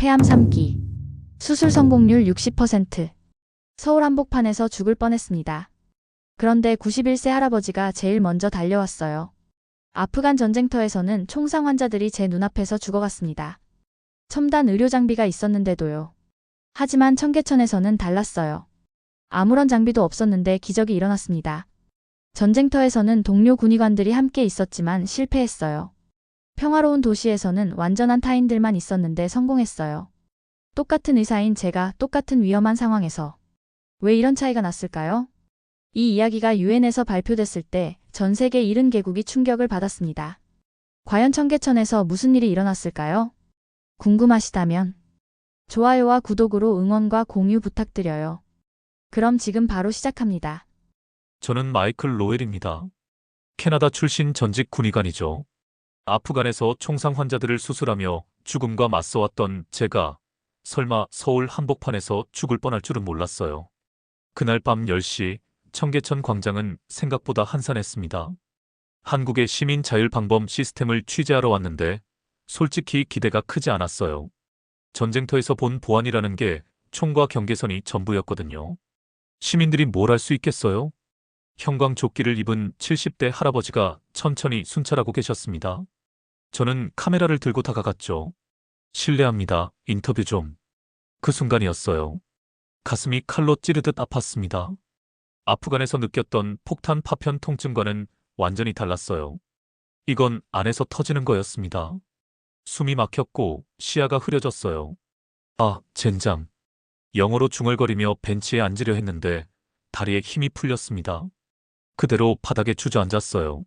폐암 3기. 수술 성공률 60%. 서울 한복판에서 죽을 뻔했습니다. 그런데 91세 할아버지가 제일 먼저 달려왔어요. 아프간 전쟁터에서는 총상 환자들이 제 눈앞에서 죽어갔습니다. 첨단 의료 장비가 있었는데도요. 하지만 청계천에서는 달랐어요. 아무런 장비도 없었는데 기적이 일어났습니다. 전쟁터에서는 동료 군의관들이 함께 있었지만 실패했어요. 평화로운 도시에서는 완전한 타인들만 있었는데 성공했어요. 똑같은 의사인 제가 똑같은 위험한 상황에서 왜 이런 차이가 났을까요? 이 이야기가 유엔에서 발표됐을 때 전 세계 70개국이 충격을 받았습니다. 과연 청계천에서 무슨 일이 일어났을까요? 궁금하시다면 좋아요와 구독으로 응원과 공유 부탁드려요. 그럼 지금 바로 시작합니다. 저는 마이클 로웰입니다. 캐나다 출신 전직 군의관이죠. 아프간에서 총상 환자들을 수술하며 죽음과 맞서왔던 제가 설마 서울 한복판에서 죽을 뻔할 줄은 몰랐어요. 그날 밤 10시 청계천 광장은 생각보다 한산했습니다. 한국의 시민 자율 방범 시스템을 취재하러 왔는데 솔직히 기대가 크지 않았어요. 전쟁터에서 본 보안이라는 게 총과 경계선이 전부였거든요. 시민들이 뭘 할 수 있겠어요? 형광조끼를 입은 70대 할아버지가 천천히 순찰하고 계셨습니다. 저는 카메라를 들고 다가갔죠. 실례합니다. 인터뷰 좀. 그 순간이었어요. 가슴이 칼로 찌르듯 아팠습니다. 아프간에서 느꼈던 폭탄 파편 통증과는 완전히 달랐어요. 이건 안에서 터지는 거였습니다. 숨이 막혔고 시야가 흐려졌어요. 아, 젠장. 영어로 중얼거리며 벤치에 앉으려 했는데 다리에 힘이 풀렸습니다. 그대로 바닥에 주저앉았어요.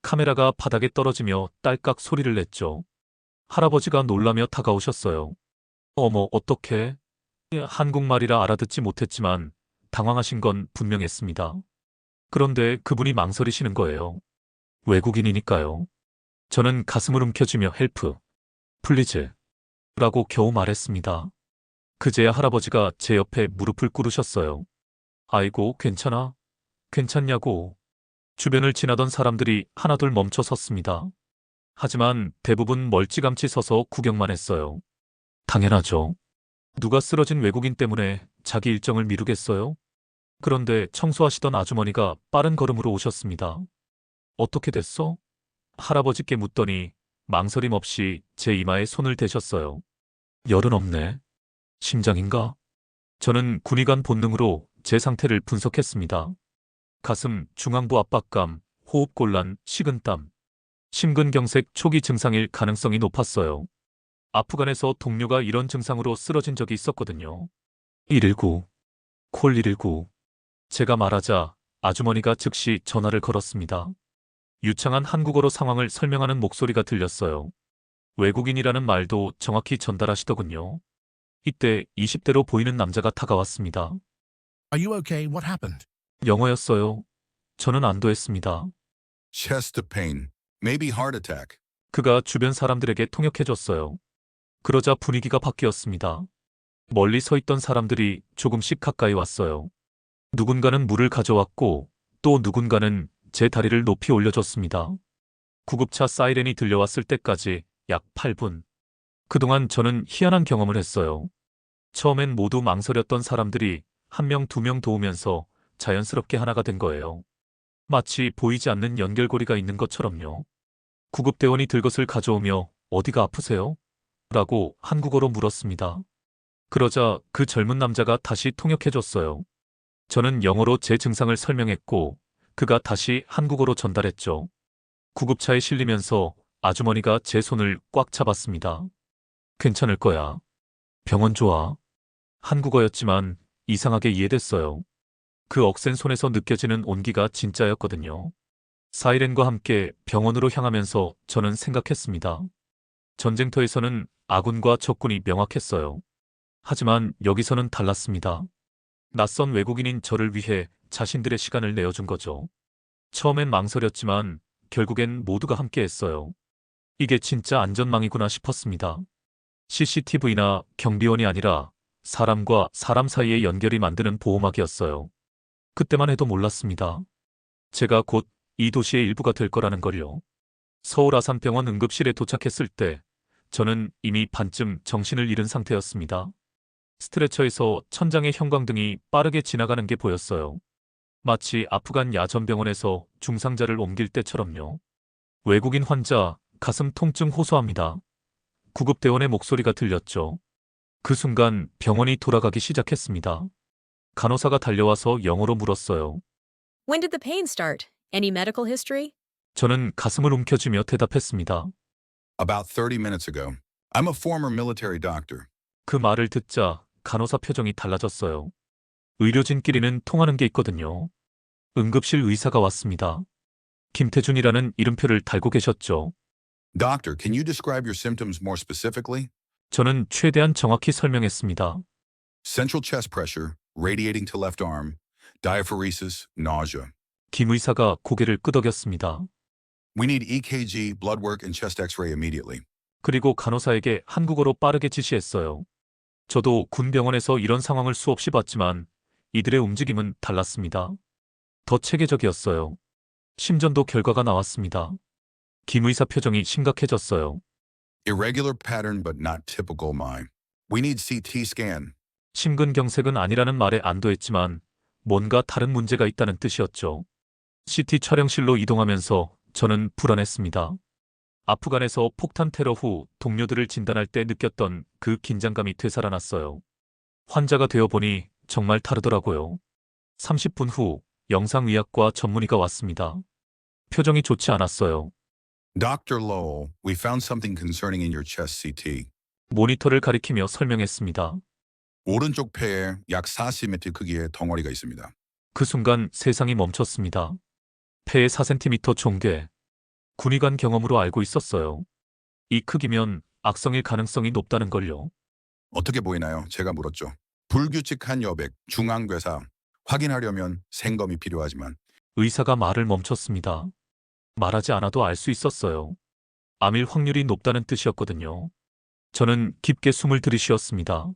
카메라가 바닥에 떨어지며 딸깍 소리를 냈죠. 할아버지가 놀라며 다가오셨어요. 어머, 어떡해? 한국말이라 알아듣지 못했지만 당황하신 건 분명했습니다. 그런데 그분이 망설이시는 거예요. 외국인이니까요. 저는 가슴을 움켜쥐며 헬프, 플리즈 라고 겨우 말했습니다. 그제야 할아버지가 제 옆에 무릎을 꿇으셨어요. 아이고, 괜찮아? 괜찮냐고. 주변을 지나던 사람들이 하나둘 멈춰 섰습니다. 하지만 대부분 멀찌감치 서서 구경만 했어요. 당연하죠. 누가 쓰러진 외국인 때문에 자기 일정을 미루겠어요? 그런데 청소하시던 아주머니가 빠른 걸음으로 오셨습니다. 어떻게 됐어? 할아버지께 묻더니 망설임 없이 제 이마에 손을 대셨어요. 열은 없네. 심장인가? 저는 군의관 본능으로 제 상태를 분석했습니다. 가슴, 중앙부 압박감, 호흡곤란, 식은땀, 심근경색 초기 증상일 가능성이 높았어요. 아프간에서 동료가 이런 증상으로 쓰러진 적이 있었거든요. 119, 콜 119. 제가 말하자 아주머니가 즉시 전화를 걸었습니다. 유창한 한국어로 상황을 설명하는 목소리가 들렸어요. 외국인이라는 말도 정확히 전달하시더군요. 이때 20대로 보이는 남자가 다가왔습니다. Are you okay? What happened? 영어였어요. 저는 안도했습니다. Chest pain, maybe heart attack. 그가 주변 사람들에게 통역해줬어요. 그러자 분위기가 바뀌었습니다. 멀리 서 있던 사람들이 조금씩 가까이 왔어요. 누군가는 물을 가져왔고 또 누군가는 제 다리를 높이 올려줬습니다. 구급차 사이렌이 들려왔을 때까지 약 8분. 그동안 저는 희한한 경험을 했어요. 처음엔 모두 망설였던 사람들이 한 명, 두 명 도우면서 자연스럽게 하나가 된 거예요. 마치 보이지 않는 연결고리가 있는 것처럼요. 구급대원이 들것을 가져오며 어디가 아프세요? 라고 한국어로 물었습니다. 그러자 그 젊은 남자가 다시 통역해줬어요. 저는 영어로 제 증상을 설명했고 그가 다시 한국어로 전달했죠. 구급차에 실리면서 아주머니가 제 손을 꽉 잡았습니다. 괜찮을 거야. 병원 좋아. 한국어였지만 이상하게 이해됐어요. 그 억센 손에서 느껴지는 온기가 진짜였거든요. 사이렌과 함께 병원으로 향하면서 저는 생각했습니다. 전쟁터에서는 아군과 적군이 명확했어요. 하지만 여기서는 달랐습니다. 낯선 외국인인 저를 위해 자신들의 시간을 내어준 거죠. 처음엔 망설였지만 결국엔 모두가 함께했어요. 이게 진짜 안전망이구나 싶었습니다. CCTV나 경비원이 아니라 사람과 사람 사이의 연결이 만드는 보호막이었어요. 그때만 해도 몰랐습니다. 제가 곧 이 도시의 일부가 될 거라는 걸요. 서울 아산병원 응급실에 도착했을 때 저는 이미 반쯤 정신을 잃은 상태였습니다. 스트레처에서 천장의 형광등이 빠르게 지나가는 게 보였어요. 마치 아프간 야전병원에서 중상자를 옮길 때처럼요. 외국인 환자, 가슴 통증 호소합니다. 구급대원의 목소리가 들렸죠. 그 순간 병원이 돌아가기 시작했습니다. 간호사가 달려와서 영어로 물었어요. When did the pain start? Any medical history? 저는 가슴을 움켜쥐며 대답했습니다. About 30 minutes ago. I'm a former military doctor. 그 말을 듣자 간호사 표정이 달라졌어요. 의료진끼리는 통하는 게 있거든요. 응급실 의사가 왔습니다. 김태준이라는 이름표를 달고 계셨죠. Doctor, can you describe your symptoms more specifically? 저는 최대한 정확히 설명했습니다. Central chest pressure, radiating to left arm, diaphoresis, nausea. 김 의사가 고개를 끄덕였습니다. We need EKG, blood work, and chest x-ray immediately. 그리고 간호사에게 한국어로 빠르게 지시했어요. 저도 군병원에서 이런 상황을 수없이 봤지만 이들의 움직임은 달랐습니다. 더 체계적이었어요. 심전도 결과가 나왔습니다. 김 의사 표정이 심각해졌어요. Irregular pattern but not typical MI. We need CT scan. 심근경색은 아니라는 말에 안도했지만 뭔가 다른 문제가 있다는 뜻이었죠. CT 촬영실로 이동하면서 저는 불안했습니다. 아프간에서 폭탄 테러 후 동료들을 진단할 때 느꼈던 그 긴장감이 되살아났어요. 환자가 되어보니 정말 다르더라고요. 30분 후 영상의학과 전문의가 왔습니다. 표정이 좋지 않았어요. Dr. Lowell, we found something concerning in your chest CT. 모니터를 가리키며 설명했습니다. 오른쪽 폐에 약 40mm 크기의 덩어리가 있습니다. 그 순간 세상이 멈췄습니다. 폐에 4cm 종괴. 군의관 경험으로 알고 있었어요. 이 크기면 악성일 가능성이 높다는 걸요. 어떻게 보이나요? 제가 물었죠. 불규칙한 여백, 중앙괴사. 확인하려면 생검이 필요하지만 의사가 말을 멈췄습니다. 말하지 않아도 알 수 있었어요. 암일 확률이 높다는 뜻이었거든요. 저는 깊게 숨을 들이쉬었습니다.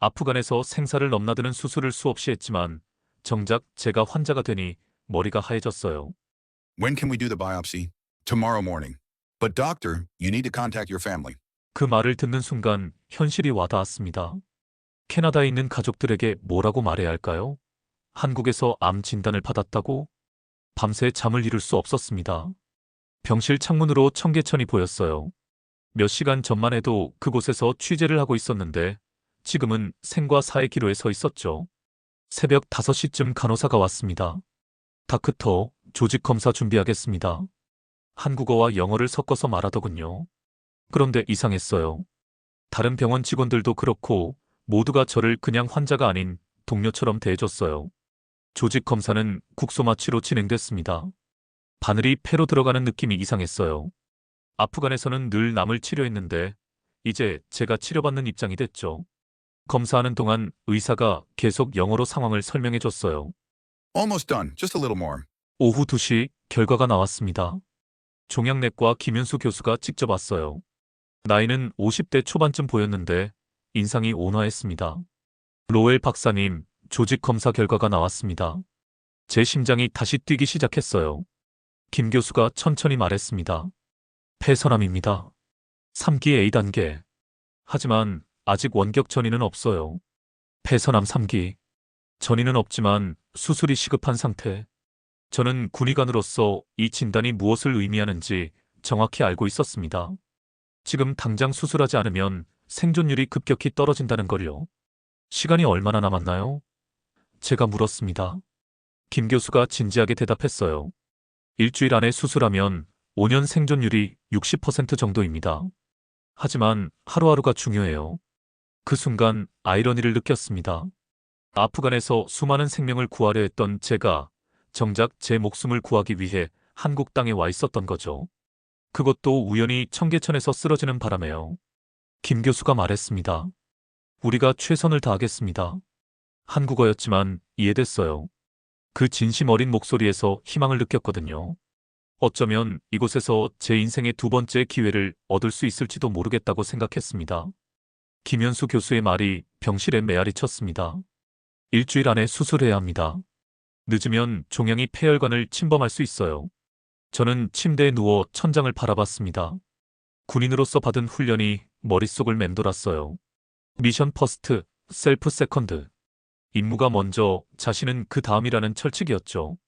아프간에서 생사를 넘나드는 수술을 수없이 했지만 정작 제가 환자가 되니 머리가 하얘졌어요. When can we do the biopsy? Tomorrow morning. But doctor, you need to contact your family. 그 말을 듣는 순간 현실이 와닿았습니다. 캐나다에 있는 가족들에게 뭐라고 말해야 할까요? 한국에서 암 진단을 받았다고? 밤새 잠을 이룰 수 없었습니다. 병실 창문으로 청계천이 보였어요. 몇 시간 전만 해도 그곳에서 취재를 하고 있었는데 지금은 생과 사의 기로에 서 있었죠. 새벽 5시쯤 간호사가 왔습니다. 다크터, 조직 검사 준비하겠습니다. 한국어와 영어를 섞어서 말하더군요. 그런데 이상했어요. 다른 병원 직원들도 그렇고 모두가 저를 그냥 환자가 아닌 동료처럼 대해줬어요. 조직 검사는 국소마취로 진행됐습니다. 바늘이 폐로 들어가는 느낌이 이상했어요. 아프간에서는 늘 남을 치료했는데 이제 제가 치료받는 입장이 됐죠. 검사하는 동안 의사가 계속 영어로 상황을 설명해줬어요. Almost done. Just a little more. 오후 2시 결과가 나왔습니다. 종양내과 김윤수 교수가 직접 왔어요. 나이는 50대 초반쯤 보였는데 인상이 온화했습니다. 로엘 박사님, 조직 검사 결과가 나왔습니다. 제 심장이 다시 뛰기 시작했어요. 김 교수가 천천히 말했습니다. 폐선암입니다. 3기 A단계. 하지만 아직 원격 전이는 없어요. 폐선암 3기. 전이는 없지만 수술이 시급한 상태. 저는 군의관으로서 이 진단이 무엇을 의미하는지 정확히 알고 있었습니다. 지금 당장 수술하지 않으면 생존율이 급격히 떨어진다는 걸요. 시간이 얼마나 남았나요? 제가 물었습니다. 김 교수가 진지하게 대답했어요. 일주일 안에 수술하면 5년 생존율이 60% 정도입니다. 하지만 하루하루가 중요해요. 그 순간 아이러니를 느꼈습니다. 아프간에서 수많은 생명을 구하려 했던 제가 정작 제 목숨을 구하기 위해 한국 땅에 와 있었던 거죠. 그것도 우연히 청계천에서 쓰러지는 바람에요. 김 교수가 말했습니다. 우리가 최선을 다하겠습니다. 한국어였지만 이해됐어요. 그 진심 어린 목소리에서 희망을 느꼈거든요. 어쩌면 이곳에서 제 인생의 2번째 기회를 얻을 수 있을지도 모르겠다고 생각했습니다. 김현수 교수의 말이 병실에 메아리 쳤습니다. 일주일 안에 수술해야 합니다. 늦으면 종양이 폐혈관을 침범할 수 있어요. 저는 침대에 누워 천장을 바라봤습니다. 군인으로서 받은 훈련이 머릿속을 맴돌았어요. 미션 퍼스트, 셀프 세컨드. 임무가 먼저, 자신은 그 다음이라는 철칙이었죠.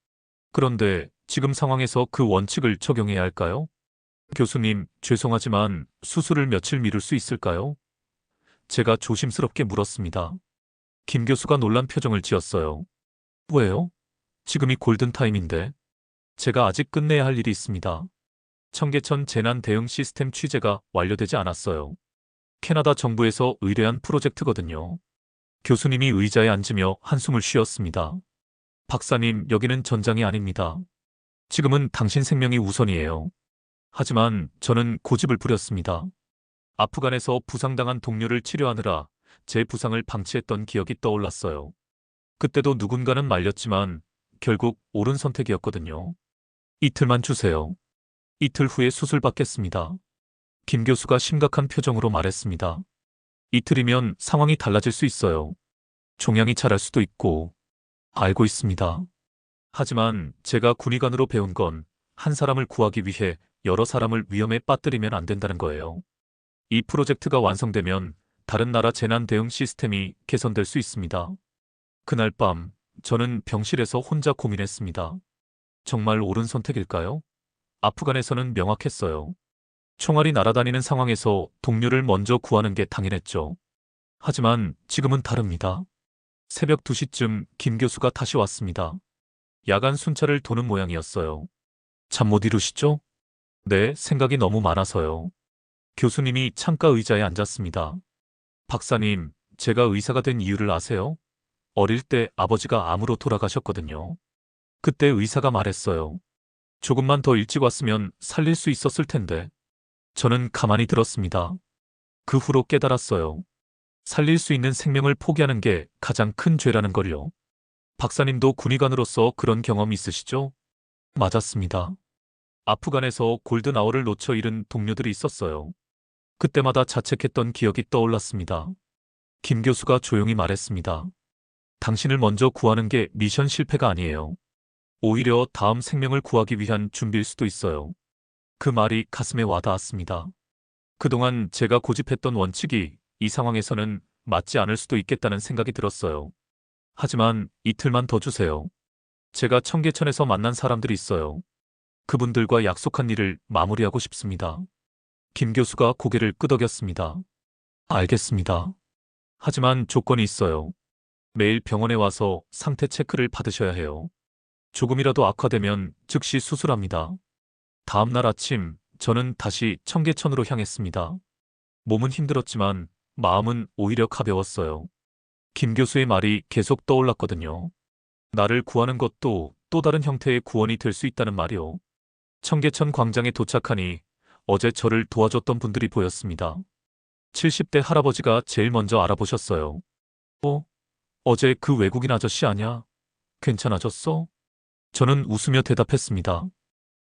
그런데 지금 상황에서 그 원칙을 적용해야 할까요? 교수님, 죄송하지만 수술을 며칠 미룰 수 있을까요? 제가 조심스럽게 물었습니다. 김 교수가 놀란 표정을 지었어요. 왜요? 지금이 골든타임인데. 제가 아직 끝내야 할 일이 있습니다. 청계천 재난 대응 시스템 취재가 완료되지 않았어요. 캐나다 정부에서 의뢰한 프로젝트거든요. 교수님이 의자에 앉으며 한숨을 쉬었습니다. 박사님, 여기는 전장이 아닙니다. 지금은 당신 생명이 우선이에요. 하지만 저는 고집을 부렸습니다. 아프간에서 부상당한 동료를 치료하느라 제 부상을 방치했던 기억이 떠올랐어요. 그때도 누군가는 말렸지만 결국 옳은 선택이었거든요. 이틀만 주세요. 이틀 후에 수술 받겠습니다. 김 교수가 심각한 표정으로 말했습니다. 이틀이면 상황이 달라질 수 있어요. 종양이 자랄 수도 있고. 알고 있습니다. 하지만 제가 군의관으로 배운 건 한 사람을 구하기 위해 여러 사람을 위험에 빠뜨리면 안 된다는 거예요. 이 프로젝트가 완성되면 다른 나라 재난 대응 시스템이 개선될 수 있습니다. 그날 밤 저는 병실에서 혼자 고민했습니다. 정말 옳은 선택일까요? 아프간에서는 명확했어요. 총알이 날아다니는 상황에서 동료를 먼저 구하는 게 당연했죠. 하지만 지금은 다릅니다. 새벽 2시쯤 김 교수가 다시 왔습니다. 야간 순찰을 도는 모양이었어요. 잠 못 이루시죠? 네, 생각이 너무 많아서요. 교수님이 창가 의자에 앉았습니다. 박사님, 제가 의사가 된 이유를 아세요? 어릴 때 아버지가 암으로 돌아가셨거든요. 그때 의사가 말했어요. 조금만 더 일찍 왔으면 살릴 수 있었을 텐데. 저는 가만히 들었습니다. 그 후로 깨달았어요. 살릴 수 있는 생명을 포기하는 게 가장 큰 죄라는 걸요. 박사님도 군의관으로서 그런 경험 있으시죠? 맞았습니다. 아프간에서 골든아워를 놓쳐 잃은 동료들이 있었어요. 그때마다 자책했던 기억이 떠올랐습니다. 김 교수가 조용히 말했습니다. 당신을 먼저 구하는 게 미션 실패가 아니에요. 오히려 다음 생명을 구하기 위한 준비일 수도 있어요. 그 말이 가슴에 와닿았습니다. 그동안 제가 고집했던 원칙이 이 상황에서는 맞지 않을 수도 있겠다는 생각이 들었어요. 하지만 이틀만 더 주세요. 제가 청계천에서 만난 사람들이 있어요. 그분들과 약속한 일을 마무리하고 싶습니다. 김 교수가 고개를 끄덕였습니다. 알겠습니다. 하지만 조건이 있어요. 매일 병원에 와서 상태 체크를 받으셔야 해요. 조금이라도 악화되면 즉시 수술합니다. 다음 날 아침 저는 다시 청계천으로 향했습니다. 몸은 힘들었지만 마음은 오히려 가벼웠어요. 김 교수의 말이 계속 떠올랐거든요. 나를 구하는 것도 또 다른 형태의 구원이 될 수 있다는 말이요. 청계천 광장에 도착하니 어제 저를 도와줬던 분들이 보였습니다. 70대 할아버지가 제일 먼저 알아보셨어요. 어제 그 외국인 아저씨 아냐? 괜찮아졌어? 저는 웃으며 대답했습니다.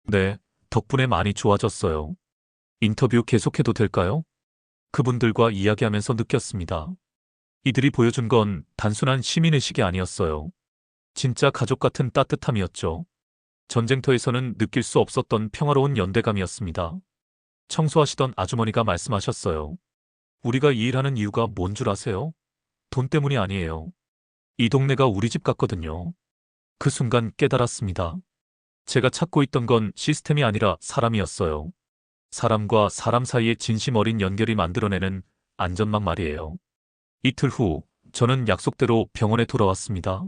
네, 덕분에 많이 좋아졌어요. 인터뷰 계속해도 될까요? 그분들과 이야기하면서 느꼈습니다. 이들이 보여준 건 단순한 시민의식이 아니었어요. 진짜 가족 같은 따뜻함이었죠. 전쟁터에서는 느낄 수 없었던 평화로운 연대감이었습니다. 청소하시던 아주머니가 말씀하셨어요. 우리가 이 일하는 이유가 뭔 줄 아세요? 돈 때문이 아니에요. 이 동네가 우리 집 같거든요. 그 순간 깨달았습니다. 제가 찾고 있던 건 시스템이 아니라 사람이었어요. 사람과 사람 사이의 진심 어린 연결이 만들어내는 안전망 말이에요. 이틀 후 저는 약속대로 병원에 돌아왔습니다.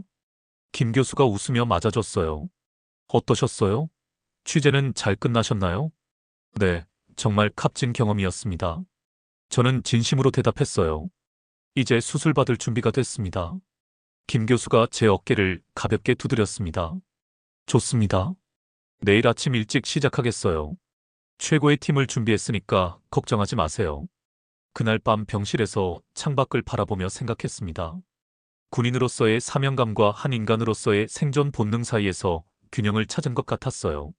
김 교수가 웃으며 맞아줬어요. 어떠셨어요? 취재는 잘 끝나셨나요? 네, 정말 값진 경험이었습니다. 저는 진심으로 대답했어요. 이제 수술받을 준비가 됐습니다. 김 교수가 제 어깨를 가볍게 두드렸습니다. 좋습니다. 내일 아침 일찍 시작하겠어요. 최고의 팀을 준비했으니까 걱정하지 마세요. 그날 밤 병실에서 창밖을 바라보며 생각했습니다. 군인으로서의 사명감과 한 인간으로서의 생존 본능 사이에서 균형을 찾은 것 같았어요.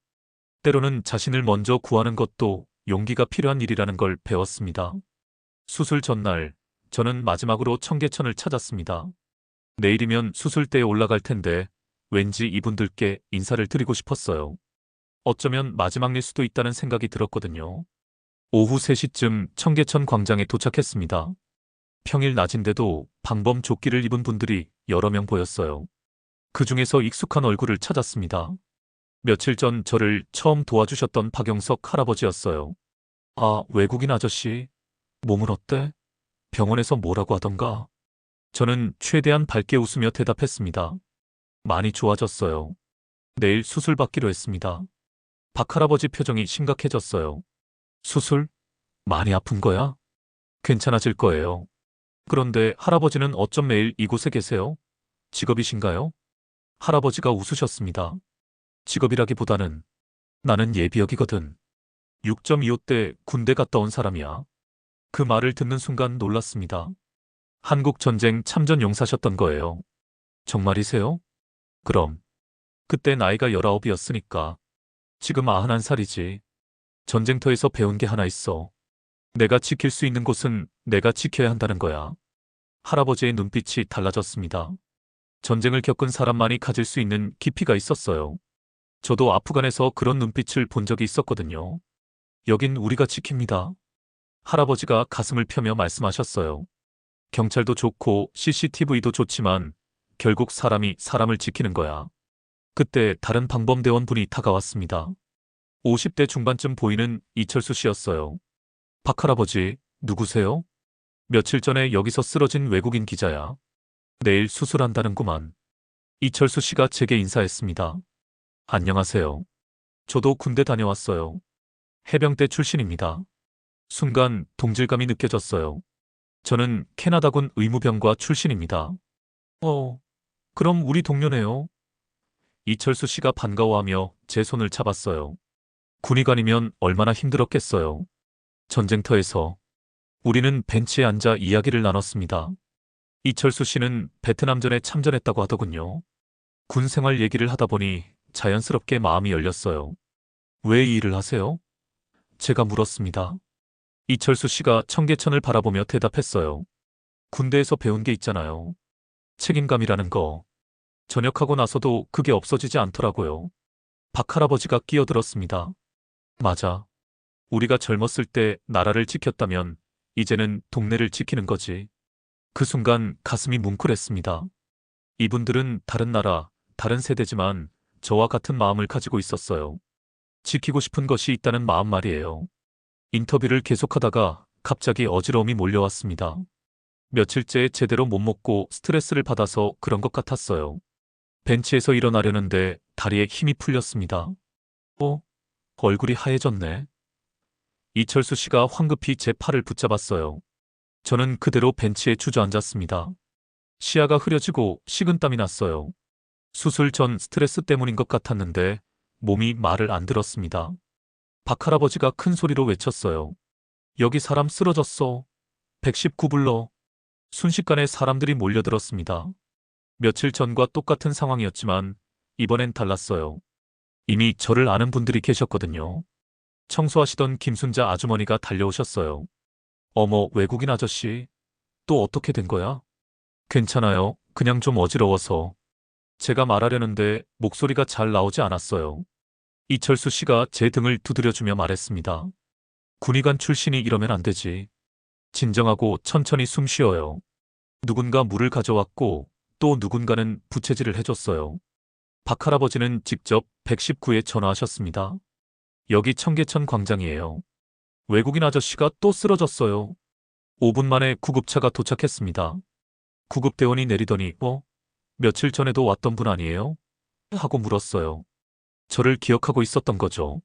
때로는 자신을 먼저 구하는 것도 용기가 필요한 일이라는 걸 배웠습니다. 수술 전날, 저는 마지막으로 청계천을 찾았습니다. 내일이면 수술대에 올라갈 텐데 왠지 이분들께 인사를 드리고 싶었어요. 어쩌면 마지막일 수도 있다는 생각이 들었거든요. 오후 3시쯤 청계천 광장에 도착했습니다. 평일 낮인데도 방범 조끼를 입은 분들이 여러 명 보였어요. 그 중에서 익숙한 얼굴을 찾았습니다. 며칠 전 저를 처음 도와주셨던 박영석 할아버지였어요. 아, 외국인 아저씨. 몸은 어때? 병원에서 뭐라고 하던가? 저는 최대한 밝게 웃으며 대답했습니다. 많이 좋아졌어요. 내일 수술 받기로 했습니다. 박 할아버지 표정이 심각해졌어요. 수술? 많이 아픈 거야? 괜찮아질 거예요. 그런데 할아버지는 어쩜 매일 이곳에 계세요? 직업이신가요? 할아버지가 웃으셨습니다. 직업이라기보다는 나는 예비역이거든. 6.25 때 군대 갔다 온 사람이야. 그 말을 듣는 순간 놀랐습니다. 한국 전쟁 참전 용사셨던 거예요. 정말이세요? 그럼. 그때 나이가 19이었으니까. 지금 91살이지. 전쟁터에서 배운 게 하나 있어. 내가 지킬 수 있는 곳은 내가 지켜야 한다는 거야. 할아버지의 눈빛이 달라졌습니다. 전쟁을 겪은 사람만이 가질 수 있는 깊이가 있었어요. 저도 아프간에서 그런 눈빛을 본 적이 있었거든요. 여긴 우리가 지킵니다. 할아버지가 가슴을 펴며 말씀하셨어요. 경찰도 좋고 CCTV도 좋지만 결국 사람이 사람을 지키는 거야. 그때 다른 방범대원 분이 다가왔습니다. 50대 중반쯤 보이는 이철수 씨였어요. 박 할아버지, 누구세요? 며칠 전에 여기서 쓰러진 외국인 기자야. 내일 수술한다는구만. 이철수 씨가 제게 인사했습니다. 안녕하세요. 저도 군대 다녀왔어요. 해병대 출신입니다. 순간 동질감이 느껴졌어요. 저는 캐나다군 의무병과 출신입니다. 그럼 우리 동료네요. 이철수 씨가 반가워하며 제 손을 잡았어요. 군의관이면 얼마나 힘들었겠어요. 전쟁터에서 우리는 벤치에 앉아 이야기를 나눴습니다. 이철수 씨는 베트남전에 참전했다고 하더군요. 군 생활 얘기를 하다 보니 자연스럽게 마음이 열렸어요. 왜 이 일을 하세요? 제가 물었습니다. 이철수 씨가 청계천을 바라보며 대답했어요. 군대에서 배운 게 있잖아요. 책임감이라는 거. 전역하고 나서도 그게 없어지지 않더라고요. 박 할아버지가 끼어들었습니다. 맞아. 우리가 젊었을 때 나라를 지켰다면 이제는 동네를 지키는 거지. 그 순간 가슴이 뭉클했습니다. 이분들은 다른 나라, 다른 세대지만 저와 같은 마음을 가지고 있었어요. 지키고 싶은 것이 있다는 마음 말이에요. 인터뷰를 계속하다가 갑자기 어지러움이 몰려왔습니다. 며칠째 제대로 못 먹고 스트레스를 받아서 그런 것 같았어요. 벤치에서 일어나려는데 다리에 힘이 풀렸습니다. 얼굴이 하얘졌네. 이철수 씨가 황급히 제 팔을 붙잡았어요. 저는 그대로 벤치에 주저앉았습니다. 시야가 흐려지고 식은땀이 났어요. 수술 전 스트레스 때문인 것 같았는데 몸이 말을 안 들었습니다. 박 할아버지가 큰 소리로 외쳤어요. 여기 사람 쓰러졌어. 119 불러. 순식간에 사람들이 몰려들었습니다. 며칠 전과 똑같은 상황이었지만 이번엔 달랐어요. 이미 저를 아는 분들이 계셨거든요. 청소하시던 김순자 아주머니가 달려오셨어요. 어머, 외국인 아저씨. 또 어떻게 된 거야? 괜찮아요. 그냥 좀 어지러워서. 제가 말하려는데 목소리가 잘 나오지 않았어요. 이철수 씨가 제 등을 두드려주며 말했습니다. 군의관 출신이 이러면 안 되지. 진정하고 천천히 숨 쉬어요. 누군가 물을 가져왔고 또 누군가는 부채질을 해줬어요. 박 할아버지는 직접 119에 전화하셨습니다. 여기 청계천 광장이에요. 외국인 아저씨가 또 쓰러졌어요. 5분 만에 구급차가 도착했습니다. 구급대원이 내리더니 며칠 전에도 왔던 분 아니에요? 하고 물었어요. 저를 기억하고 있었던 거죠.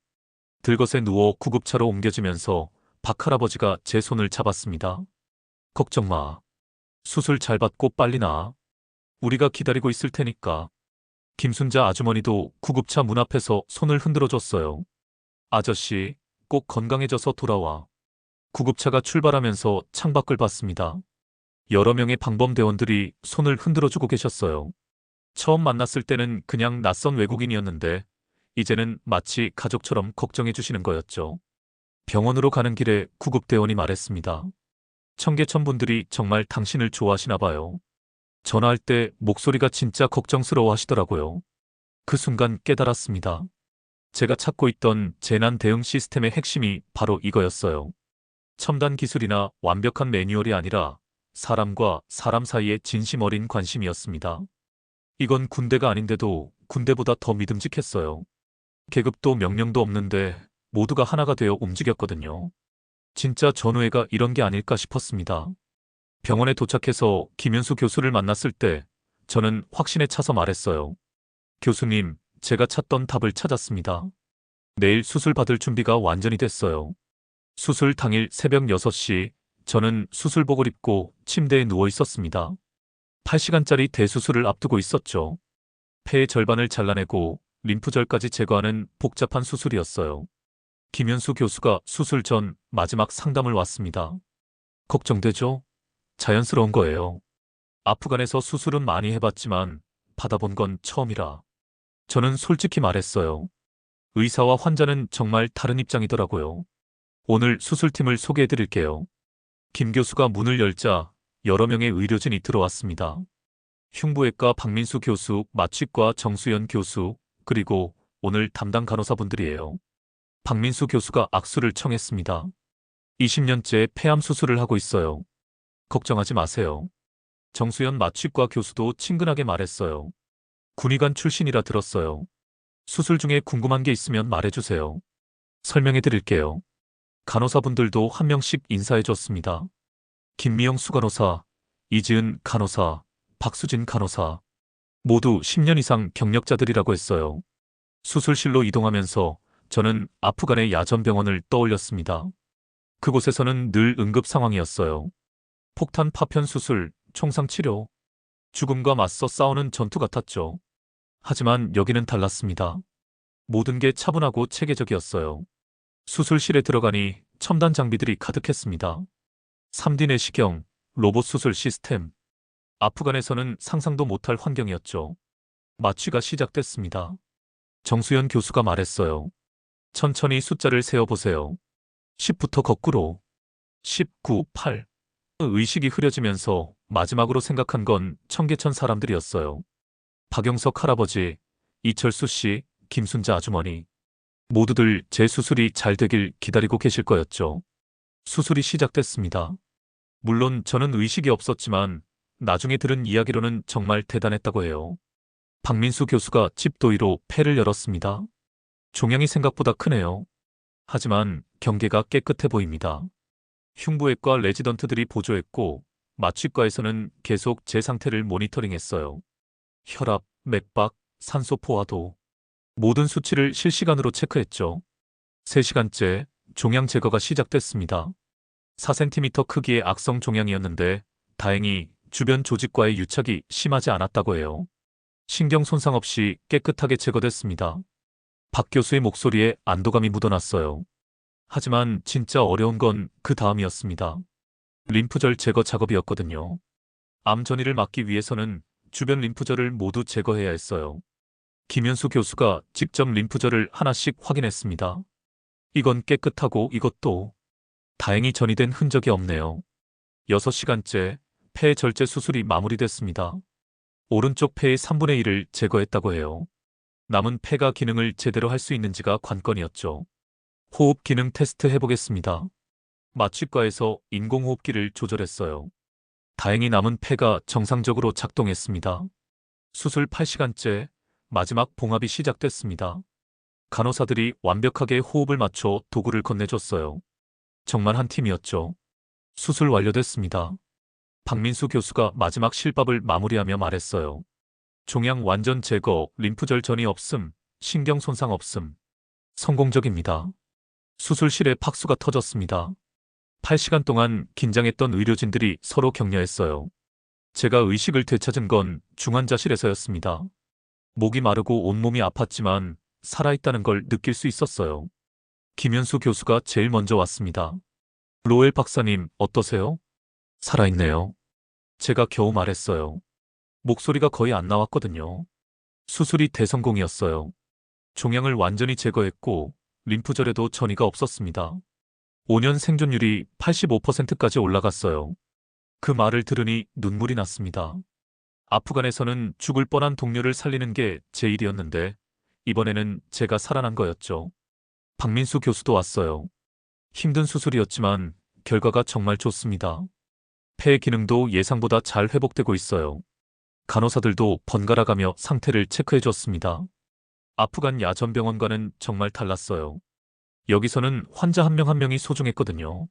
들것에 누워 구급차로 옮겨지면서 박 할아버지가 제 손을 잡았습니다. 걱정 마. 수술 잘 받고 빨리 나아. 우리가 기다리고 있을 테니까. 김순자 아주머니도 구급차 문 앞에서 손을 흔들어줬어요. 아저씨, 꼭 건강해져서 돌아와. 구급차가 출발하면서 창밖을 봤습니다. 여러 명의 방범대원들이 손을 흔들어주고 계셨어요. 처음 만났을 때는 그냥 낯선 외국인이었는데 이제는 마치 가족처럼 걱정해 주시는 거였죠. 병원으로 가는 길에 구급대원이 말했습니다. 청계천 분들이 정말 당신을 좋아하시나 봐요. 전화할 때 목소리가 진짜 걱정스러워 하시더라고요. 그 순간 깨달았습니다. 제가 찾고 있던 재난 대응 시스템의 핵심이 바로 이거였어요. 첨단 기술이나 완벽한 매뉴얼이 아니라 사람과 사람 사이의 진심 어린 관심이었습니다. 이건 군대가 아닌데도 군대보다 더 믿음직했어요. 계급도 명령도 없는데 모두가 하나가 되어 움직였거든요. 진짜 전우회가 이런 게 아닐까 싶었습니다. 병원에 도착해서 김윤수 교수를 만났을 때 저는 확신에 차서 말했어요. 교수님, 제가 찾던 답을 찾았습니다. 내일 수술 받을 준비가 완전히 됐어요. 수술 당일 새벽 6시, 저는 수술복을 입고 침대에 누워 있었습니다. 8시간짜리 대수술을 앞두고 있었죠. 폐의 절반을 잘라내고 림프절까지 제거하는 복잡한 수술이었어요. 김현수 교수가 수술 전 마지막 상담을 왔습니다. 걱정되죠? 자연스러운 거예요. 아프간에서 수술은 많이 해봤지만 받아본 건 처음이라. 저는 솔직히 말했어요. 의사와 환자는 정말 다른 입장이더라고요. 오늘 수술팀을 소개해드릴게요. 김 교수가 문을 열자 여러 명의 의료진이 들어왔습니다. 흉부외과 박민수 교수, 마취과 정수연 교수, 그리고 오늘 담당 간호사분들이에요. 박민수 교수가 악수를 청했습니다. 20년째 폐암 수술을 하고 있어요. 걱정하지 마세요. 정수연 마취과 교수도 친근하게 말했어요. 군의관 출신이라 들었어요. 수술 중에 궁금한 게 있으면 말해주세요. 설명해 드릴게요. 간호사분들도 한 명씩 인사해줬습니다. 김미영 수간호사, 이지은 간호사, 박수진 간호사. 모두 10년 이상 경력자들이라고 했어요. 수술실로 이동하면서 저는 아프간의 야전병원을 떠올렸습니다. 그곳에서는 늘 응급 상황이었어요. 폭탄 파편 수술, 총상치료, 죽음과 맞서 싸우는 전투 같았죠. 하지만 여기는 달랐습니다. 모든 게 차분하고 체계적이었어요. 수술실에 들어가니 첨단 장비들이 가득했습니다. 3D 내시경, 로봇 수술 시스템. 아프간에서는 상상도 못할 환경이었죠. 마취가 시작됐습니다. 정수연 교수가 말했어요. 천천히 숫자를 세어보세요. 10부터 거꾸로. 10, 9, 8. 의식이 흐려지면서 마지막으로 생각한 건 청계천 사람들이었어요. 박영석 할아버지, 이철수 씨, 김순자 아주머니. 모두들 제 수술이 잘 되길 기다리고 계실 거였죠. 수술이 시작됐습니다. 물론 저는 의식이 없었지만 나중에 들은 이야기로는 정말 대단했다고 해요. 박민수 교수가 집도의로 폐를 열었습니다. 종양이 생각보다 크네요. 하지만 경계가 깨끗해 보입니다. 흉부외과 레지던트들이 보조했고 마취과에서는 계속 제 상태를 모니터링했어요. 혈압, 맥박, 산소 포화도 모든 수치를 실시간으로 체크했죠. 3시간째 종양 제거가 시작됐습니다. 4cm 크기의 악성 종양이었는데 다행히 주변 조직과의 유착이 심하지 않았다고 해요. 신경 손상 없이 깨끗하게 제거됐습니다. 박 교수의 목소리에 안도감이 묻어났어요. 하지만 진짜 어려운 건 그 다음이었습니다. 림프절 제거 작업이었거든요. 암 전이를 막기 위해서는 주변 림프절을 모두 제거해야 했어요. 김현수 교수가 직접 림프절을 하나씩 확인했습니다. 이건 깨끗하고 이것도. 다행히 전이된 흔적이 없네요. 6시간째 폐 절제 수술이 마무리됐습니다. 오른쪽 폐의 3분의 1을 제거했다고 해요. 남은 폐가 기능을 제대로 할 수 있는지가 관건이었죠. 호흡 기능 테스트 해보겠습니다. 마취과에서 인공호흡기를 조절했어요. 다행히 남은 폐가 정상적으로 작동했습니다. 수술 8시간째 마지막 봉합이 시작됐습니다. 간호사들이 완벽하게 호흡을 맞춰 도구를 건네줬어요. 정말 한 팀이었죠. 수술 완료됐습니다. 박민수 교수가 마지막 실밥을 마무리하며 말했어요. 종양 완전 제거, 림프절 전이 없음, 신경 손상 없음. 성공적입니다. 수술실에 박수가 터졌습니다. 8시간 동안 긴장했던 의료진들이 서로 격려했어요. 제가 의식을 되찾은 건 중환자실에서였습니다. 목이 마르고 온몸이 아팠지만 살아있다는 걸 느낄 수 있었어요. 김현수 교수가 제일 먼저 왔습니다. 로엘 박사님, 어떠세요? 살아있네요. 제가 겨우 말했어요. 목소리가 거의 안 나왔거든요. 수술이 대성공이었어요. 종양을 완전히 제거했고 림프절에도 전이가 없었습니다. 5년 생존율이 85%까지 올라갔어요. 그 말을 들으니 눈물이 났습니다. 아프간에서는 죽을 뻔한 동료를 살리는 게 제 일이었는데 이번에는 제가 살아난 거였죠. 박민수 교수도 왔어요. 힘든 수술이었지만 결과가 정말 좋습니다. 폐의 기능도 예상보다 잘 회복되고 있어요. 간호사들도 번갈아가며 상태를 체크해줬습니다. 아프간 야전병원과는 정말 달랐어요. 여기서는 환자 한 명 한 명이 소중했거든요.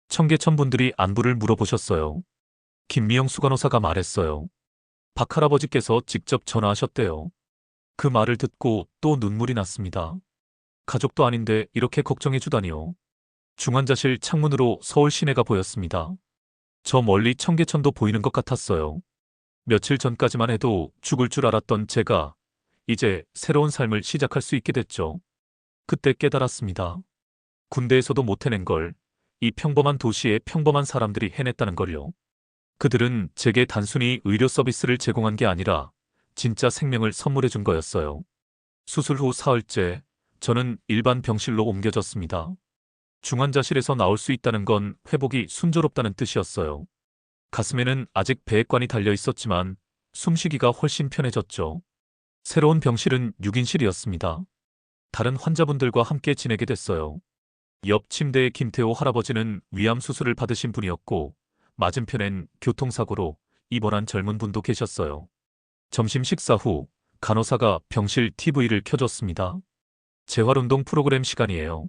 청계천 분들이 안부를 물어보셨어요. 김미영 수간호사가 말했어요. 박 할아버지께서 직접 전화하셨대요. 그 말을 듣고 또 눈물이 났습니다. 가족도 아닌데 이렇게 걱정해주다니요. 중환자실 창문으로 서울 시내가 보였습니다. 저 멀리 청계천도 보이는 것 같았어요. 며칠 전까지만 해도 죽을 줄 알았던 제가 이제 새로운 삶을 시작할 수 있게 됐죠. 그때 깨달았습니다. 군대에서도 못 해낸 걸 이 평범한 도시의 평범한 사람들이 해냈다는 걸요. 그들은 제게 단순히 의료 서비스를 제공한 게 아니라 진짜 생명을 선물해 준 거였어요. 수술 후 사흘째 저는 일반 병실로 옮겨졌습니다. 중환자실에서 나올 수 있다는 건 회복이 순조롭다는 뜻이었어요. 가슴에는 아직 배액관이 달려 있었지만 숨쉬기가 훨씬 편해졌죠. 새로운 병실은 6인실이었습니다. 다른 환자분들과 함께 지내게 됐어요. 옆 침대의 김태호 할아버지는 위암 수술을 받으신 분이었고 맞은편엔 교통사고로 입원한 젊은 분도 계셨어요. 점심 식사 후 간호사가 병실 TV를 켜줬습니다. 재활운동 프로그램 시간이에요.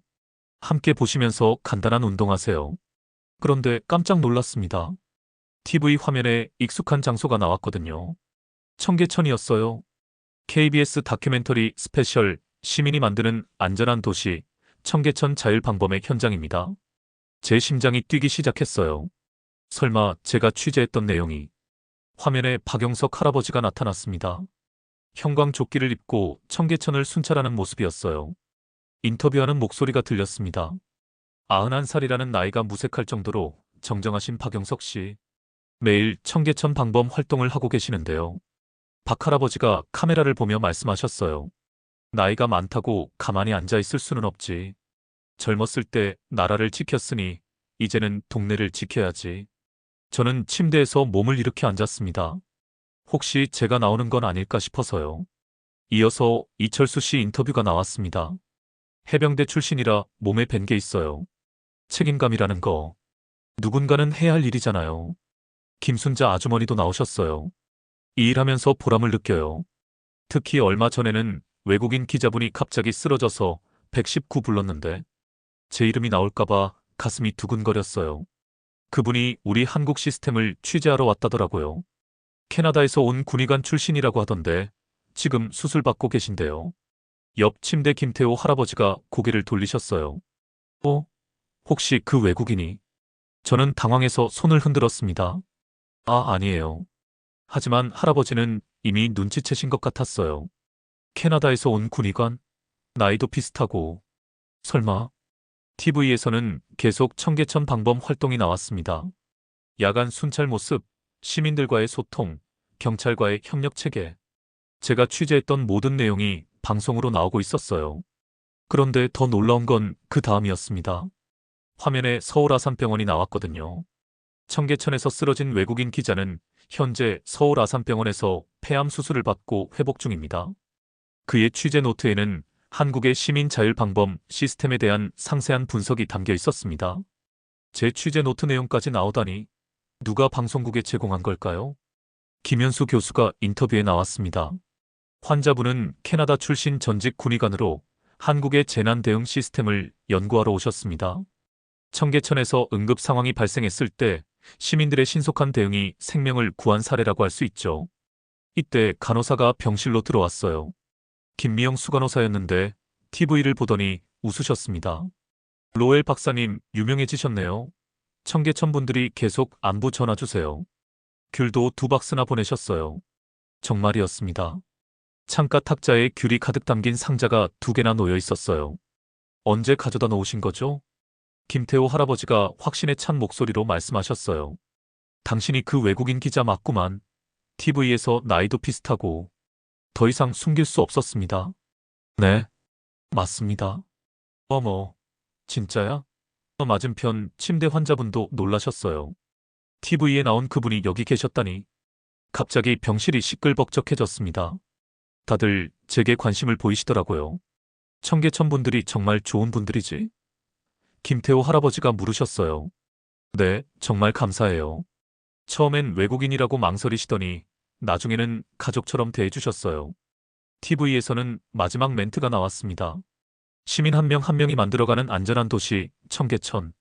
함께 보시면서 간단한 운동하세요. 그런데 깜짝 놀랐습니다. TV 화면에 익숙한 장소가 나왔거든요. 청계천이었어요. KBS 다큐멘터리 스페셜 시민이 만드는 안전한 도시 청계천 자율방범의 현장입니다. 제 심장이 뛰기 시작했어요. 설마 제가 취재했던 내용이. 화면에 박영석 할아버지가 나타났습니다. 형광조끼를 입고 청계천을 순찰하는 모습이었어요. 인터뷰하는 목소리가 들렸습니다. 91살이라는 나이가 무색할 정도로 정정하신 박영석 씨. 매일 청계천 방범 활동을 하고 계시는데요. 박 할아버지가 카메라를 보며 말씀하셨어요. 나이가 많다고 가만히 앉아 있을 수는 없지. 젊었을 때 나라를 지켰으니 이제는 동네를 지켜야지. 저는 침대에서 몸을 이렇게 앉았습니다. 혹시 제가 나오는 건 아닐까 싶어서요. 이어서 이철수 씨 인터뷰가 나왔습니다. 해병대 출신이라 몸에 밴 게 있어요. 책임감이라는 거. 누군가는 해야 할 일이잖아요. 김순자 아주머니도 나오셨어요. 이 일하면서 보람을 느껴요. 특히 얼마 전에는 외국인 기자분이 갑자기 쓰러져서 119 불렀는데 제 이름이 나올까봐 가슴이 두근거렸어요. 그분이 우리 한국 시스템을 취재하러 왔다더라고요. 캐나다에서 온 군의관 출신이라고 하던데 지금 수술받고 계신데요. 옆 침대 김태호 할아버지가 고개를 돌리셨어요. 혹시 그 외국인이? 저는 당황해서 손을 흔들었습니다. 아니에요. 하지만 할아버지는 이미 눈치채신 것 같았어요. 캐나다에서 온 군의관? 나이도 비슷하고. 설마. TV에서는 계속 청계천 방범 활동이 나왔습니다. 야간 순찰 모습, 시민들과의 소통, 경찰과의 협력 체계. 제가 취재했던 모든 내용이 방송으로 나오고 있었어요. 그런데 더 놀라운 건 그 다음이었습니다. 화면에 서울 아산병원이 나왔거든요. 청계천에서 쓰러진 외국인 기자는 현재 서울 아산병원에서 폐암 수술을 받고 회복 중입니다. 그의 취재 노트에는 한국의 시민 자율 방범 시스템에 대한 상세한 분석이 담겨 있었습니다. 제 취재 노트 내용까지 나오다니 누가 방송국에 제공한 걸까요? 김현수 교수가 인터뷰에 나왔습니다. 환자분은 캐나다 출신 전직 군의관으로 한국의 재난 대응 시스템을 연구하러 오셨습니다. 청계천에서 응급 상황이 발생했을 때 시민들의 신속한 대응이 생명을 구한 사례라고 할 수 있죠. 이때 간호사가 병실로 들어왔어요. 김미영 수간호사였는데 TV를 보더니 웃으셨습니다. 로엘 박사님 유명해지셨네요. 청계천 분들이 계속 안부 전화주세요. 귤도 2박스나 보내셨어요. 정말이었습니다. 창가 탁자에 귤이 가득 담긴 상자가 2개나 놓여 있었어요. 언제 가져다 놓으신 거죠? 김태호 할아버지가 확신에 찬 목소리로 말씀하셨어요. 당신이 그 외국인 기자 맞구만. TV에서 나이도 비슷하고. 더 이상 숨길 수 없었습니다. 네, 맞습니다. 어머, 진짜야? 맞은편 침대 환자분도 놀라셨어요. TV에 나온 그분이 여기 계셨다니. 갑자기 병실이 시끌벅적해졌습니다. 다들 제게 관심을 보이시더라고요. 청계천 분들이 정말 좋은 분들이지? 김태호 할아버지가 물으셨어요. 네, 정말 감사해요. 처음엔 외국인이라고 망설이시더니 나중에는 가족처럼 대해주셨어요. TV에서는 마지막 멘트가 나왔습니다. 시민 한 명 한 명이 만들어가는 안전한 도시, 청계천.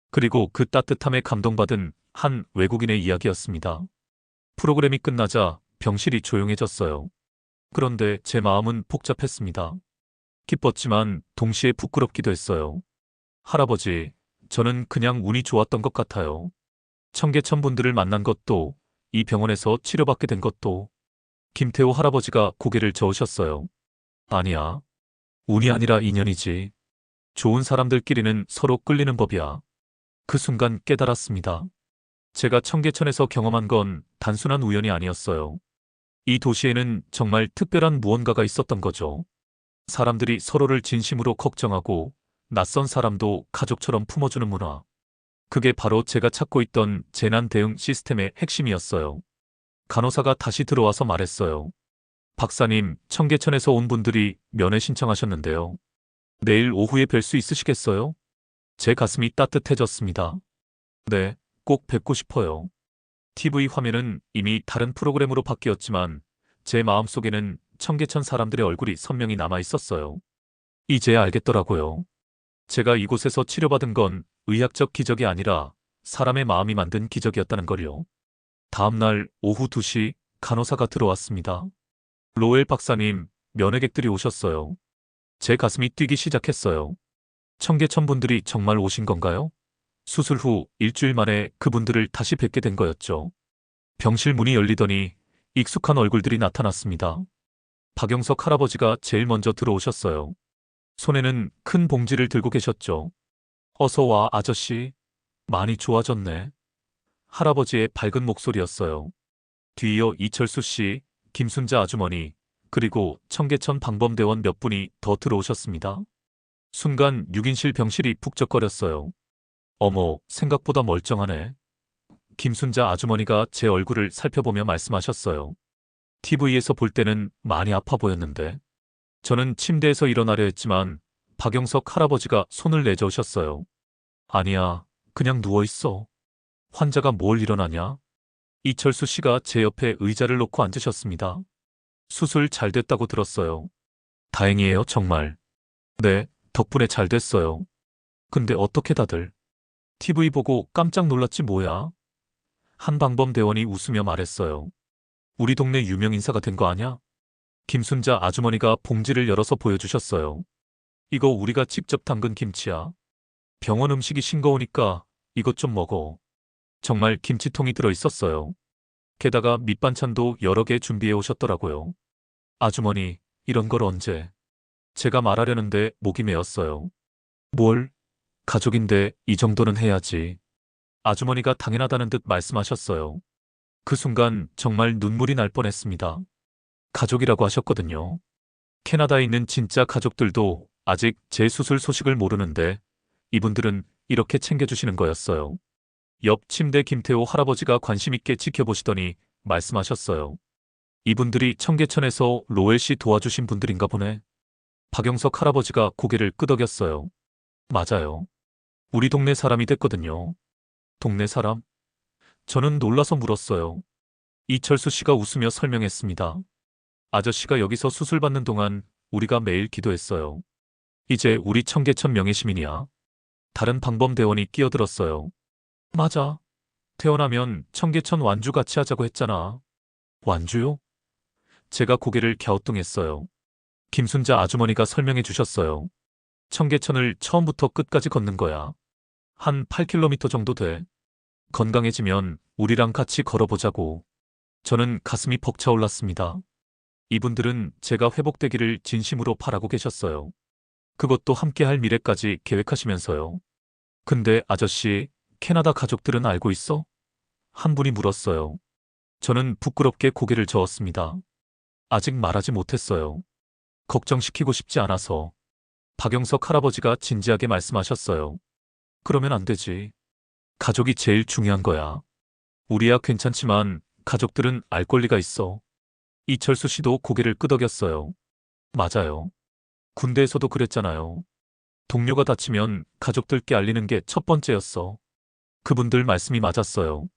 그리고 그 따뜻함에 감동받은 한 외국인의 이야기였습니다. 프로그램이 끝나자 병실이 조용해졌어요. 그런데 제 마음은 복잡했습니다. 기뻤지만 동시에 부끄럽기도 했어요. 할아버지, 저는 그냥 운이 좋았던 것 같아요. 청계천 분들을 만난 것도, 이 병원에서 치료받게 된 것도. 김태호 할아버지가 고개를 저으셨어요. 아니야. 운이 아니라 인연이지. 좋은 사람들끼리는 서로 끌리는 법이야. 그 순간 깨달았습니다. 제가 청계천에서 경험한 건 단순한 우연이 아니었어요. 이 도시에는 정말 특별한 무언가가 있었던 거죠. 사람들이 서로를 진심으로 걱정하고 낯선 사람도 가족처럼 품어주는 문화. 그게 바로 제가 찾고 있던 재난 대응 시스템의 핵심이었어요. 간호사가 다시 들어와서 말했어요. 박사님, 청계천에서 온 분들이 면회 신청하셨는데요. 내일 오후에 뵐 수 있으시겠어요? 제 가슴이 따뜻해졌습니다. 네, 꼭 뵙고 싶어요. TV 화면은 이미 다른 프로그램으로 바뀌었지만 제 마음속에는 청계천 사람들의 얼굴이 선명히 남아 있었어요. 이제야 알겠더라고요. 제가 이곳에서 치료받은 건 의학적 기적이 아니라 사람의 마음이 만든 기적이었다는 걸요. 다음 날 오후 2시 간호사가 들어왔습니다. 로엘 박사님, 면회객들이 오셨어요. 제 가슴이 뛰기 시작했어요. 청계천 분들이 정말 오신 건가요? 수술 후 일주일 만에 그분들을 다시 뵙게 된 거였죠. 병실 문이 열리더니 익숙한 얼굴들이 나타났습니다. 박영석 할아버지가 제일 먼저 들어오셨어요. 손에는 큰 봉지를 들고 계셨죠. 어서 와, 아저씨. 많이 좋아졌네. 할아버지의 밝은 목소리였어요. 뒤이어 이철수 씨, 김순자 아주머니, 그리고 청계천 방범대원 몇 분이 더 들어오셨습니다. 순간 6인실 병실이 북적거렸어요. 어머, 생각보다 멀쩡하네. 김순자 아주머니가 제 얼굴을 살펴보며 말씀하셨어요. TV에서 볼 때는 많이 아파 보였는데. 저는 침대에서 일어나려 했지만 박영석 할아버지가 손을 내저으셨어요. 아니야, 그냥 누워있어. 환자가 뭘 일어나냐? 이철수 씨가 제 옆에 의자를 놓고 앉으셨습니다. 수술 잘 됐다고 들었어요. 다행이에요, 정말. 네, 덕분에 잘 됐어요. 근데 어떻게 다들? TV 보고 깜짝 놀랐지 뭐야? 한 방범대원이 웃으며 말했어요. 우리 동네 유명 인사가 된 거 아냐? 김순자 아주머니가 봉지를 열어서 보여주셨어요. 이거 우리가 직접 담근 김치야. 병원 음식이 싱거우니까 이것 좀 먹어. 정말 김치통이 들어있었어요. 게다가 밑반찬도 여러 개 준비해 오셨더라고요. 아주머니, 이런 걸 언제? 제가 말하려는데 목이 메었어요. 뭘? 가족인데 이 정도는 해야지. 아주머니가 당연하다는 듯 말씀하셨어요. 그 순간 정말 눈물이 날 뻔했습니다. 가족이라고 하셨거든요. 캐나다에 있는 진짜 가족들도 아직 제 수술 소식을 모르는데 이분들은 이렇게 챙겨주시는 거였어요. 옆 침대 김태호 할아버지가 관심 있게 지켜보시더니 말씀하셨어요. 이분들이 청계천에서 로엘 씨 도와주신 분들인가 보네. 박영석 할아버지가 고개를 끄덕였어요. 맞아요. 우리 동네 사람이 됐거든요. 동네 사람? 저는 놀라서 물었어요. 이철수 씨가 웃으며 설명했습니다. 아저씨가 여기서 수술 받는 동안 우리가 매일 기도했어요. 이제 우리 청계천 명예시민이야. 다른 방범대원이 끼어들었어요. 맞아. 태어나면 청계천 완주 같이 하자고 했잖아. 완주요? 제가 고개를 갸우뚱했어요. 김순자 아주머니가 설명해 주셨어요. 청계천을 처음부터 끝까지 걷는 거야. 한 8km 정도 돼. 건강해지면 우리랑 같이 걸어보자고. 저는 가슴이 벅차올랐습니다. 이분들은 제가 회복되기를 진심으로 바라고 계셨어요. 그것도 함께할 미래까지 계획하시면서요. 근데 아저씨, 캐나다 가족들은 알고 있어? 한 분이 물었어요. 저는 부끄럽게 고개를 저었습니다. 아직 말하지 못했어요. 걱정시키고 싶지 않아서. 박영석 할아버지가 진지하게 말씀하셨어요. 그러면 안 되지. 가족이 제일 중요한 거야. 우리야 괜찮지만 가족들은 알 권리가 있어. 이철수 씨도 고개를 끄덕였어요. 맞아요. 군대에서도 그랬잖아요. 동료가 다치면 가족들께 알리는 게 첫 번째였어. 그분들 말씀이 맞았어요.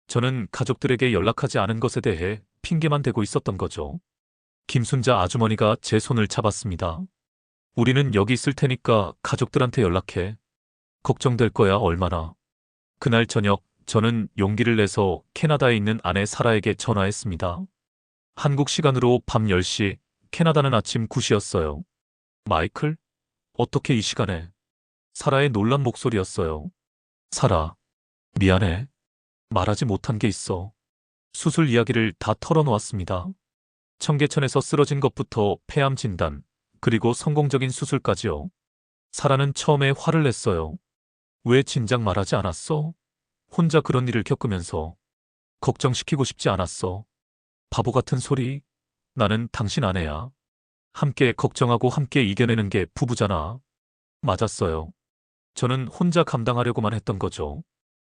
저는 가족들에게 연락하지 않은 것에 대해 핑계만 대고 있었던 거죠. 김순자 아주머니가 제 손을 잡았습니다. 우리는 여기 있을 테니까 가족들한테 연락해. 걱정될 거야, 얼마나. 그날 저녁, 저는 용기를 내서 캐나다에 있는 아내 사라에게 전화했습니다. 한국 시간으로 밤 10시, 캐나다는 아침 9시였어요. 마이클? 어떻게 이 시간에? 사라의 놀란 목소리였어요. 사라, 미안해. 말하지 못한 게 있어. 수술 이야기를 다 털어놓았습니다. 청계천에서 쓰러진 것부터 폐암 진단, 그리고 성공적인 수술까지요. 사라는 처음에 화를 냈어요. 왜 진작 말하지 않았어? 혼자 그런 일을 겪으면서. 걱정시키고 싶지 않았어. 바보 같은 소리. 나는 당신 아내야. 함께 걱정하고 함께 이겨내는 게 부부잖아. 맞았어요. 저는 혼자 감당하려고만 했던 거죠.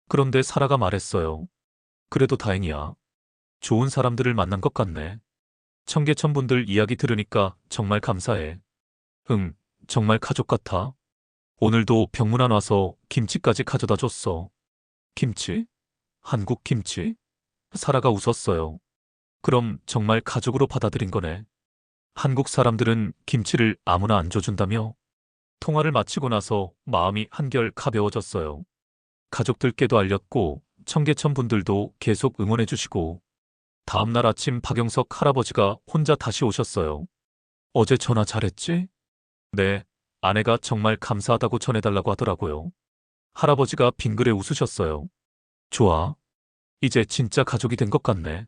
그런데 사라가 말했어요. 그래도 다행이야. 좋은 사람들을 만난 것 같네. 청계천 분들 이야기 들으니까 정말 감사해. 응, 정말 가족 같아. 오늘도 병문안 와서 김치까지 가져다 줬어. 김치? 한국 김치? 사라가 웃었어요. 그럼 정말 가족으로 받아들인 거네. 한국 사람들은 김치를 아무나 안 줘준다며? 통화를 마치고 나서 마음이 한결 가벼워졌어요. 가족들께도 알렸고 청계천 분들도 계속 응원해 주시고 다음날 아침 박영석 할아버지가 혼자 다시 오셨어요. 어제 전화 잘했지? 네, 아내가 정말 감사하다고 전해달라고 하더라고요. 할아버지가 빙그레 웃으셨어요. 좋아. 이제 진짜 가족이 된 것 같네.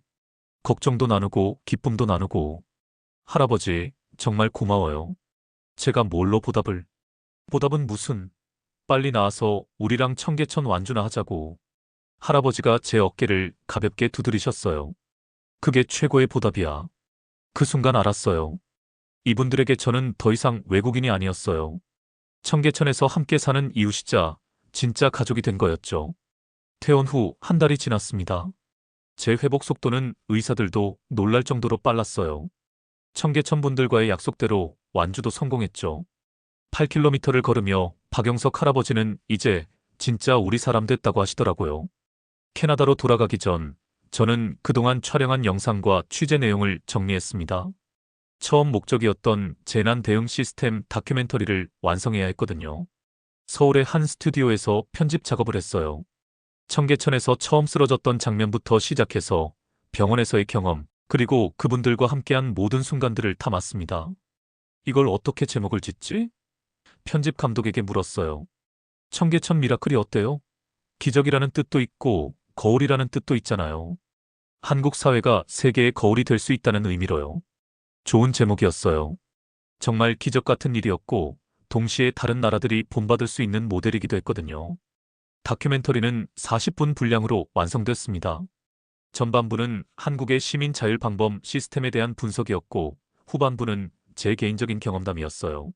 걱정도 나누고 기쁨도 나누고. 할아버지, 정말 고마워요. 제가 뭘로 보답을? 보답은 무슨? 빨리 나와서 우리랑 청계천 완주나 하자고. 할아버지가 제 어깨를 가볍게 두드리셨어요. 그게 최고의 보답이야. 그 순간 알았어요. 이분들에게 저는 더 이상 외국인이 아니었어요. 청계천에서 함께 사는 이웃이자 진짜 가족이 된 거였죠. 퇴원 후 한 달이 지났습니다. 제 회복 속도는 의사들도 놀랄 정도로 빨랐어요. 청계천 분들과의 약속대로 완주도 성공했죠. 8km를 걸으며 박영석 할아버지는 이제 진짜 우리 사람 됐다고 하시더라고요. 캐나다로 돌아가기 전 저는 그동안 촬영한 영상과 취재 내용을 정리했습니다. 처음 목적이었던 재난 대응 시스템 다큐멘터리를 완성해야 했거든요. 서울의 한 스튜디오에서 편집 작업을 했어요. 청계천에서 처음 쓰러졌던 장면부터 시작해서 병원에서의 경험, 그리고 그분들과 함께한 모든 순간들을 담았습니다. 이걸 어떻게 제목을 짓지? 편집 감독에게 물었어요. 청계천 미라클이 어때요? 기적이라는 뜻도 있고 거울이라는 뜻도 있잖아요. 한국 사회가 세계의 거울이 될 수 있다는 의미로요. 좋은 제목이었어요. 정말 기적 같은 일이었고 동시에 다른 나라들이 본받을 수 있는 모델이기도 했거든요. 다큐멘터리는 40분 분량으로 완성됐습니다. 전반부는 한국의 시민 자율 방범 시스템에 대한 분석이었고 후반부는 제 개인적인 경험담이었어요.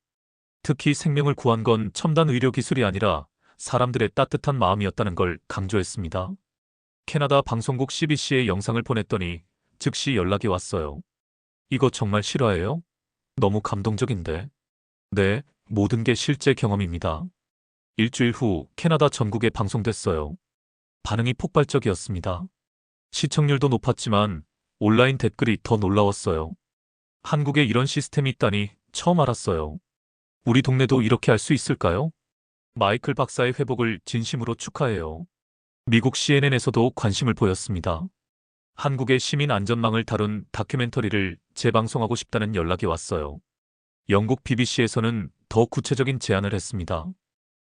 특히 생명을 구한 건 첨단 의료 기술이 아니라 사람들의 따뜻한 마음이었다는 걸 강조했습니다. 캐나다 방송국 CBC에 영상을 보냈더니 즉시 연락이 왔어요. 이거 정말 실화예요? 너무 감동적인데. 네, 모든 게 실제 경험입니다. 일주일 후 캐나다 전국에 방송됐어요. 반응이 폭발적이었습니다. 시청률도 높았지만 온라인 댓글이 더 놀라웠어요. 한국에 이런 시스템이 있다니 처음 알았어요. 우리 동네도 이렇게 할 수 있을까요? 마이클 박사의 회복을 진심으로 축하해요. 미국 CNN에서도 관심을 보였습니다. 한국의 시민 안전망을 다룬 다큐멘터리를 재방송하고 싶다는 연락이 왔어요. 영국 BBC에서는 더 구체적인 제안을 했습니다.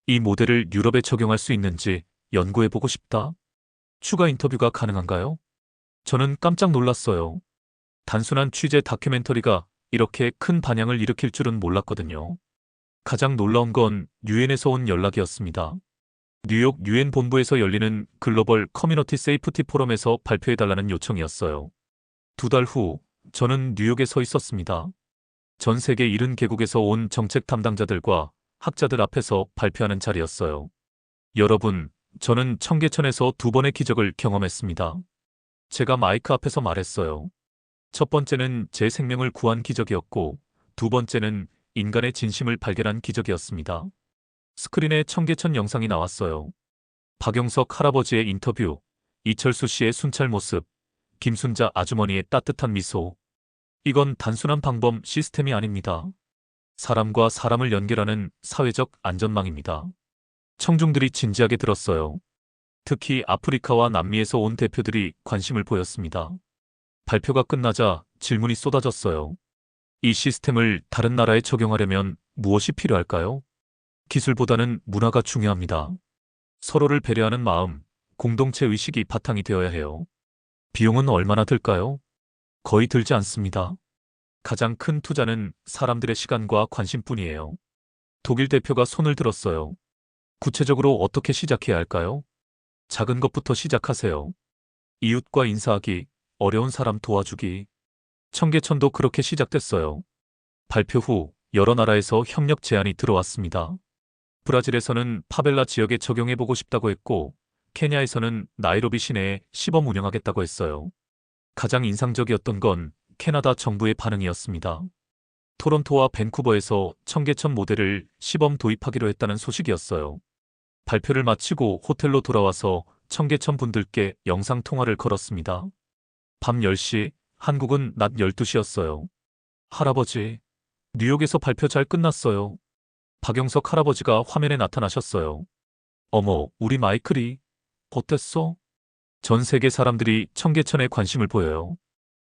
이 모델을 유럽에 적용할 수 있는지 연구해보고 싶다. 추가 인터뷰가 가능한가요? 저는 깜짝 놀랐어요. 단순한 취재 다큐멘터리가 이렇게 큰 반향을 일으킬 줄은 몰랐거든요. 가장 놀라운 건 유엔에서 온 연락이었습니다. 뉴욕 유엔 본부에서 열리는 글로벌 커뮤니티 세이프티 포럼에서 발표해달라는 요청이었어요. 2달 후 저는 뉴욕에 서 있었습니다. 전 세계 70개국에서 온 정책 담당자들과 학자들 앞에서 발표하는 자리였어요. 여러분, 저는 청계천에서 2번의 기적을 경험했습니다. 제가 마이크 앞에서 말했어요. 첫 번째는 제 생명을 구한 기적이었고, 두 번째는 인간의 진심을 발견한 기적이었습니다. 스크린에 청계천 영상이 나왔어요. 박영석 할아버지의 인터뷰, 이철수 씨의 순찰 모습, 김순자 아주머니의 따뜻한 미소. 이건 단순한 방범 시스템이 아닙니다. 사람과 사람을 연결하는 사회적 안전망입니다. 청중들이 진지하게 들었어요. 특히 아프리카와 남미에서 온 대표들이 관심을 보였습니다. 발표가 끝나자 질문이 쏟아졌어요. 이 시스템을 다른 나라에 적용하려면 무엇이 필요할까요? 기술보다는 문화가 중요합니다. 서로를 배려하는 마음, 공동체 의식이 바탕이 되어야 해요. 비용은 얼마나 들까요? 거의 들지 않습니다. 가장 큰 투자는 사람들의 시간과 관심뿐이에요. 독일 대표가 손을 들었어요. 구체적으로 어떻게 시작해야 할까요? 작은 것부터 시작하세요. 이웃과 인사하기, 어려운 사람 도와주기. 청계천도 그렇게 시작됐어요. 발표 후 여러 나라에서 협력 제안이 들어왔습니다. 브라질에서는 파벨라 지역에 적용해보고 싶다고 했고, 케냐에서는 나이로비 시내에 시범 운영하겠다고 했어요. 가장 인상적이었던 건 캐나다 정부의 반응이었습니다. 토론토와 밴쿠버에서 청계천 모델을 시범 도입하기로 했다는 소식이었어요. 발표를 마치고 호텔로 돌아와서 청계천 분들께 영상 통화를 걸었습니다. 밤 10시, 한국은 낮 12시였어요. 할아버지, 뉴욕에서 발표 잘 끝났어요. 박영석 할아버지가 화면에 나타나셨어요. 어머, 우리 마이클이 어땠어? 전 세계 사람들이 청계천에 관심을 보여요.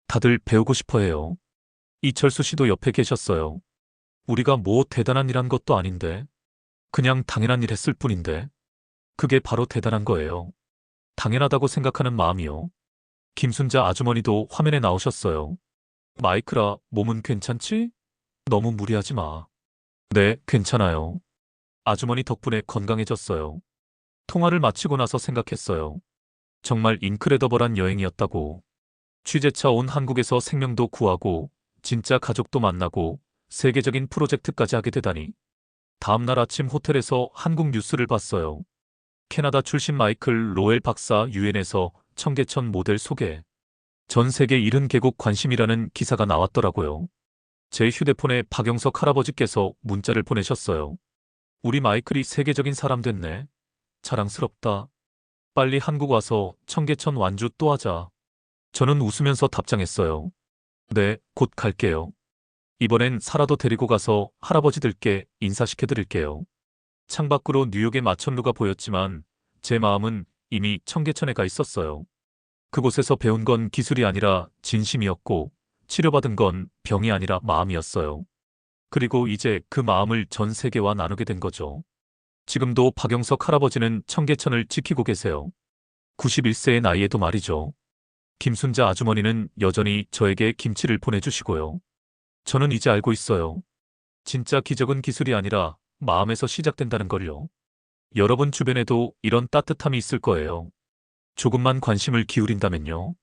다들 배우고 싶어 해요. 이철수 씨도 옆에 계셨어요. 우리가 뭐 대단한 일 한 것도 아닌데. 그냥 당연한 일 했을 뿐인데. 그게 바로 대단한 거예요. 당연하다고 생각하는 마음이요. 김순자 아주머니도 화면에 나오셨어요. 마이클아, 몸은 괜찮지? 너무 무리하지 마. 네, 괜찮아요. 아주머니 덕분에 건강해졌어요. 통화를 마치고 나서 생각했어요. 정말 인크레더블한 여행이었다고. 취재차 온 한국에서 생명도 구하고 진짜 가족도 만나고 세계적인 프로젝트까지 하게 되다니. 다음날 아침 호텔에서 한국 뉴스를 봤어요. 캐나다 출신 마이클 로엘 박사 유엔에서 청계천 모델 소개. 전 세계 70개국 관심이라는 기사가 나왔더라고요. 제 휴대폰에 박영석 할아버지께서 문자를 보내셨어요. 우리 마이클이 세계적인 사람 됐네. 자랑스럽다. 빨리 한국 와서 청계천 완주 또 하자. 저는 웃으면서 답장했어요. 네, 곧 갈게요. 이번엔 사라도 데리고 가서 할아버지들께 인사시켜드릴게요. 창밖으로 뉴욕의 마천루가 보였지만 제 마음은 이미 청계천에 가 있었어요. 그곳에서 배운 건 기술이 아니라 진심이었고 치료받은 건 병이 아니라 마음이었어요. 그리고 이제 그 마음을 전 세계와 나누게 된 거죠. 지금도 박영석 할아버지는 청계천을 지키고 계세요. 91세의 나이에도 말이죠. 김순자 아주머니는 여전히 저에게 김치를 보내주시고요. 저는 이제 알고 있어요. 진짜 기적은 기술이 아니라 마음에서 시작된다는 걸요. 여러분 주변에도 이런 따뜻함이 있을 거예요. 조금만 관심을 기울인다면요.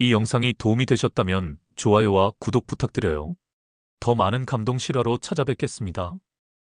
이 영상이 도움이 되셨다면 좋아요와 구독 부탁드려요. 더 많은 감동 실화로 찾아뵙겠습니다.